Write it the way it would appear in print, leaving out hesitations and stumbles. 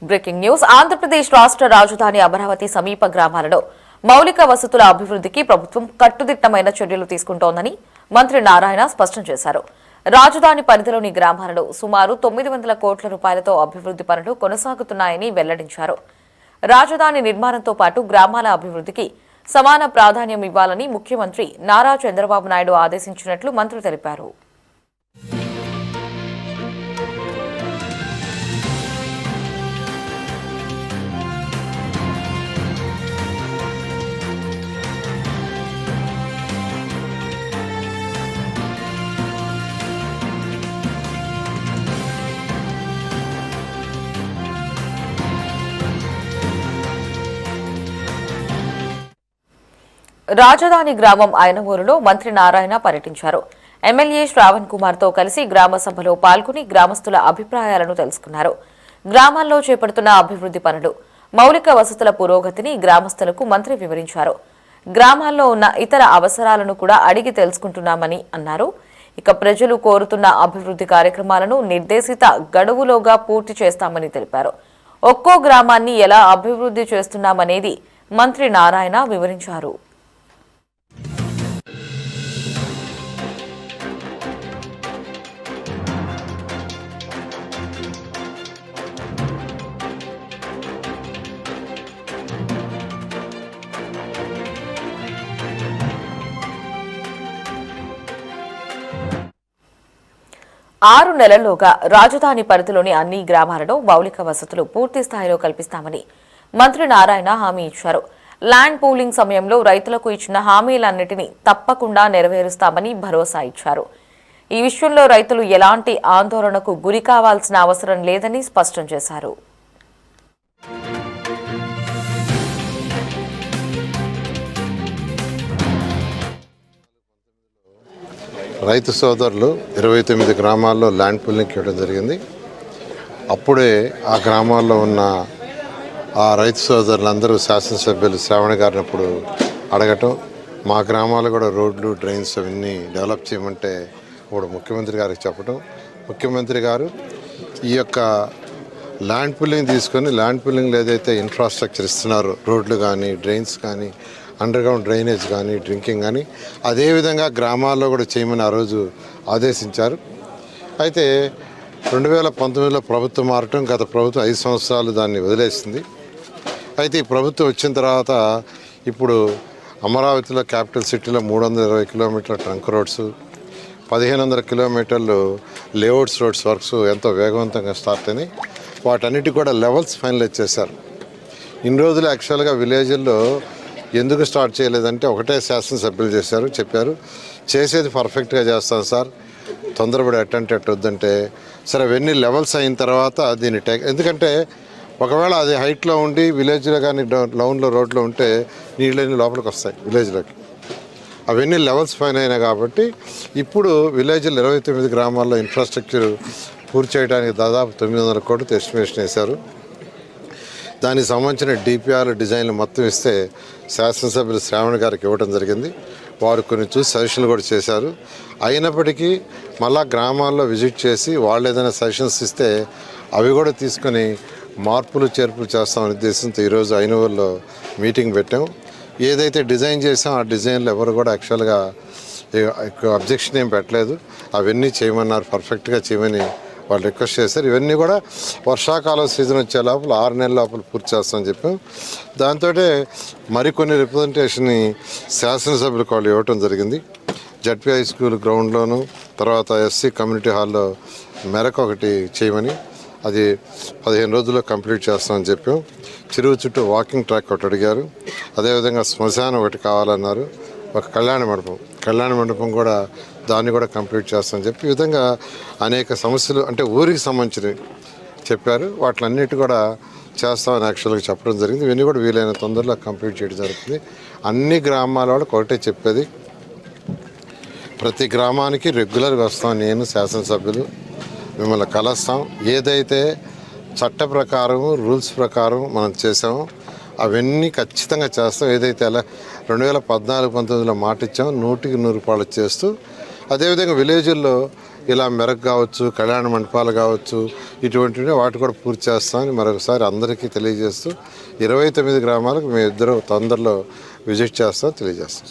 Breaking news Andhra Pradesh రాష్ట్ర రాజధాని అమరావతి సమీప గ్రామాలలో మౌలిక వసతుల అభివృద్ధికి ప్రభుత్వం కట్టుదిట్టమైన చర్యలు తీసుకుంటోందని మంత్రి నారాయణ స్పష్టం చేశారు. రాజధాని పరిధిలోని గ్రామాలలో సుమారు 900 కోట్ల రూపాయలతో అభివృద్ధి పనులు కొనసాగుతున్నాయని వెల్లడించారు. రాజధాని నిర్మాణంతో పాటు గ్రామాల అభివృద్ధికి సమాన ప్రాధాన్యం ఇవ్వాలని ముఖ్యమంత్రి నారా చంద్రబాబు నాయుడు ఆదేశించినట్లు మంత్రి తెలిపారు. రాజధాని గ్రామం ఆయనవూరులో మంత్రి నారాయణ పర్యటించారు. ఎమ్మెల్యే శ్రావణ్ కుమార్ తో కలిసి గ్రామ సభలో పాల్గొని గ్రామస్తుల అభిప్రాయాలను తెలుసుకున్నారు. గ్రామాల్లో చేపడుతున్న అభివృద్ధి పనులు, మౌలిక వసతుల పురోగతిని గ్రామస్తులకు మంత్రి వివరించారు. గ్రామాల్లో ఉన్న ఇతర అవసరాలను కూడా అడిగి తెలుసుకుంటున్నామని అన్నారు. ఇక ప్రజలు కోరుతున్న అభివృద్ధి కార్యక్రమాలను నిర్దేశిత గడువులోగా పూర్తి చేస్తామని తెలిపారు. ఒక్కో గ్రామాన్ని ఎలా అభివృద్ధి చేస్తున్నామనేది మంత్రి నారాయణ వివరించారు. 6 నెలల్లోగా రాజధాని పరిధిలోని అన్ని గ్రామాలలో మౌలిక వసతులు పూర్తి స్థాయిలో కల్పిస్తామని మంత్రి నారాయణ హామీ ఇచ్చారు. ల్యాండ్ పూలింగ్ సమయంలో రైతులకు ఇచ్చిన హామీలన్నింటినీ తప్పకుండా నెరవేరుస్తామని భరోసా ఇచ్చారు. ఈ విషయంలో రైతులు ఎలాంటి ఆందోళనకు గురి కావాల్సిన అవసరం లేదని స్పష్టం చేశారు. రైతు సోదరులు 29 గ్రామాల్లో ల్యాండ్ పూలింగ్ ఇవ్వడం జరిగింది. అప్పుడే ఆ గ్రామాల్లో ఉన్న ఆ రైతు సోదరులందరూ శాసనసభ్యులు శ్రావణ్ గారిని అప్పుడు అడగటం, మా గ్రామాలు కూడా రోడ్లు, డ్రైన్స్ అవన్నీ డెవలప్ చేయమంటే ఇప్పుడు ముఖ్యమంత్రి గారికి చెప్పడం, ముఖ్యమంత్రి గారు ఈ యొక్క ల్యాండ్ పూలింగ్ తీసుకొని ల్యాండ్ పూలింగ్లో ఏదైతే ఇన్ఫ్రాస్ట్రక్చర్ ఇస్తున్నారో, రోడ్లు కానీ, డ్రైన్స్ కానీ, అండర్గ్రౌండ్ డ్రైనేజ్ కానీ, డ్రింకింగ్ కానీ, అదేవిధంగా గ్రామాల్లో కూడా చేయమని ఆ రోజు ఆదేశించారు. అయితే 2019లో ప్రభుత్వం మారటం, గత ప్రభుత్వం 5 సంవత్సరాలు దాన్ని వదిలేసింది. అయితే ఈ ప్రభుత్వం వచ్చిన తర్వాత ఇప్పుడు అమరావతిలో క్యాపిటల్ సిటీలో 320 కిలోమీటర్ల ట్రంక్ రోడ్స్, 1500 కిలోమీటర్లు లేఅవుట్స్ రోడ్స్ వర్క్స్ ఎంతో వేగవంతంగా స్టార్ట్ అయినాయి. వాటన్నిటి కూడా లెవెల్స్ ఫైనలైజ్ చేశారు. ఇన్ని రోజులు యాక్చువల్గా విలేజ్ల్లో ఎందుకు స్టార్ట్ చేయలేదంటే ఒకటే శాసనసభ్యులు చెప్పారు చేసేది పర్ఫెక్ట్గా చేస్తాను సార్, తొందరపడి ఎట్టంటే వద్దంటే, సరే అవన్నీ లెవెల్స్ అయిన తర్వాత దీన్ని ఎందుకంటే ఒకవేళ అది హైట్లో ఉండి విలేజ్లో కానీ డౌన్లో రోడ్లో ఉంటే నీళ్ళని లోపలికి వస్తాయి విలేజ్లోకి. అవన్నీ లెవెల్స్ పైన అయినాయి కాబట్టి ఇప్పుడు విలేజ్లో 29 గ్రామాల్లో ఇన్ఫ్రాస్ట్రక్చర్ పూర్తి చేయడానికి దాదాపు 900 కోట్లతో ఎస్టిమేషన్ వేశారు. దానికి సంబంధించిన డిపిఆర్ డిజైన్లు మొత్తం ఇస్తే శాసనసభ్యులు శ్రావణ్ గారికి ఇవ్వడం జరిగింది. వారు కొన్ని చూసి సజెషన్లు కూడా చేశారు. అయినప్పటికీ మళ్ళా గ్రామాల్లో విజిట్ చేసి వాళ్ళు ఏదైనా సజెషన్స్ ఇస్తే అవి కూడా తీసుకొని మార్పులు చేర్పులు చేస్తామనే ఉద్దేశంతో ఈరోజు ఐనవూరులో మీటింగ్ పెట్టాం. ఏదైతే డిజైన్ చేసాం ఆ డిజైన్లు ఎవరు కూడా యాక్చువల్గా అబ్జెక్షన్ ఏం పెట్టలేదు. అవన్నీ చేయమన్నారు, పర్ఫెక్ట్గా చేయమని వాళ్ళు రిక్వెస్ట్ చేశారు. ఇవన్నీ కూడా వర్షాకాలం సీజన్ వచ్చే లోపల 6 నెలల లోపల పూర్తి చేస్తామని చెప్పాం. దాంతో మరికొన్ని రిప్రజెంటేషన్ని శాసనసభ్యులకు వాళ్ళు ఇవ్వటం జరిగింది. జడ్పీ హై స్కూల్ గ్రౌండ్లోను, తర్వాత ఎస్సీ కమ్యూనిటీ హాల్లో మేరకు ఒకటి చేయమని, అది 15 రోజుల్లో కంప్లీట్ చేస్తామని చెప్పాం. చెరువు చుట్టూ వాకింగ్ ట్రాక్ ఒకటి అడిగారు. అదేవిధంగా శ్మశానం ఒకటి కావాలన్నారు. ఒక కళ్యాణ మండపం కూడా దాన్ని కూడా కంప్లీట్ చేస్తామని చెప్పి ఈ విధంగా అనేక సమస్యలు అంటే ఊరికి సంబంధించినవి చెప్పారు. వాటిలన్నిటి కూడా చేస్తామని యాక్చువల్గా చెప్పడం జరిగింది. ఇవన్నీ కూడా వీలైన తొందరలో కంప్లీట్ చేయడం జరుగుతుంది. అన్ని గ్రామాల వాళ్ళకి ఒకటే చెప్పేది, ప్రతి గ్రామానికి రెగ్యులర్గా వస్తాం, నేను శాసనసభ్యులు మిమ్మల్ని కలుస్తాం. ఏదైతే చట్ట ప్రకారం రూల్స్ ప్రకారం మనం చేసామో అవన్నీ ఖచ్చితంగా చేస్తాం. ఏదైతే అలా 2014-19లో మాట ఇచ్చామో 100కి 100 రూపాయలు చేస్తూ అదేవిధంగా విలేజ్ల్లో ఇలా మెరక్ కావచ్చు, కళ్యాణ మండపాలు కావచ్చు, ఇటువంటివి వాటి కూడా పూర్తి చేస్తామని మరొకసారి అందరికీ తెలియజేస్తూ 29 గ్రామాలకు మేము ఇద్దరు తొందరలో విజిట్ చేస్తామని తెలియజేస్తాం.